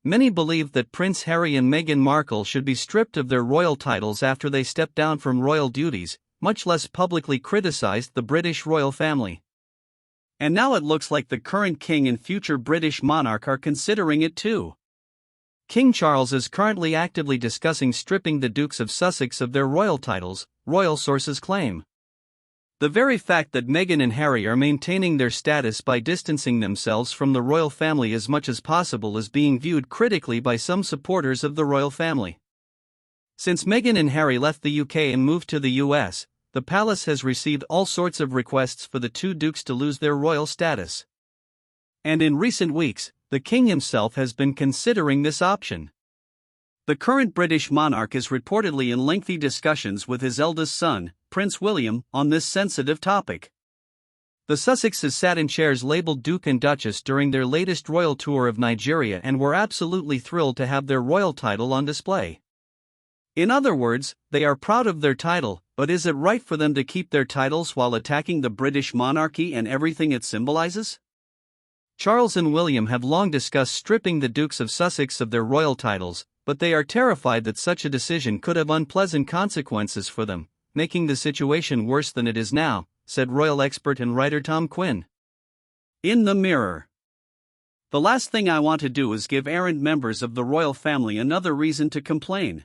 many believe that Prince Harry and Meghan Markle should be stripped of their royal titles after they step down from royal duties, much less publicly criticized the British royal family. And now it looks like the current king and future British monarch are considering it too. King Charles is currently actively discussing stripping the Dukes of Sussex of their royal titles, royal sources claim. The very fact that Meghan and Harry are maintaining their status by distancing themselves from the royal family as much as possible is being viewed critically by some supporters of the royal family. Since Meghan and Harry left the UK and moved to the US, the palace has received all sorts of requests for the two dukes to lose their royal status. And in recent weeks, the king himself has been considering this option. The current British monarch is reportedly in lengthy discussions with his eldest son, Prince William, on this sensitive topic. The Sussexes sat in chairs labeled Duke and Duchess during their latest royal tour of Nigeria and were absolutely thrilled to have their royal title on display. In other words, they are proud of their title, but is it right for them to keep their titles while attacking the British monarchy and everything it symbolizes? Charles and William have long discussed stripping the Dukes of Sussex of their royal titles, but they are terrified that such a decision could have unpleasant consequences for them, making the situation worse than it is now, said royal expert and writer Tom Quinn. In the Mirror. The last thing I want to do is give errant members of the royal family another reason to complain.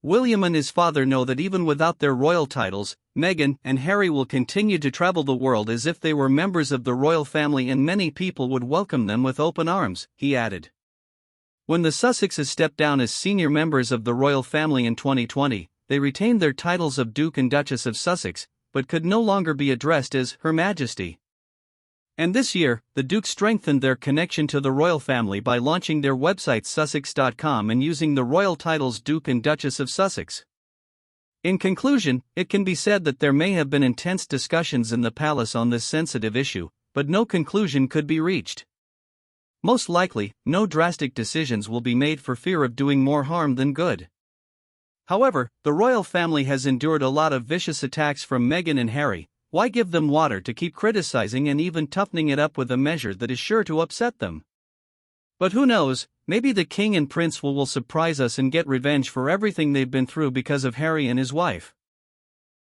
William and his father know that even without their royal titles, Meghan and Harry will continue to travel the world as if they were members of the royal family and many people would welcome them with open arms, he added. When the Sussexes stepped down as senior members of the royal family in 2020, they retained their titles of Duke and Duchess of Sussex, but could no longer be addressed as Her Majesty. And this year, the Dukes strengthened their connection to the royal family by launching their website Sussex.com and using the royal titles Duke and Duchess of Sussex. In conclusion, it can be said that there may have been intense discussions in the palace on this sensitive issue, but no conclusion could be reached. Most likely, no drastic decisions will be made for fear of doing more harm than good. However, the royal family has endured a lot of vicious attacks from Meghan and Harry. Why give them water to keep criticizing and even toughening it up with a measure that is sure to upset them? But who knows, maybe the king and prince will surprise us and get revenge for everything they've been through because of Harry and his wife.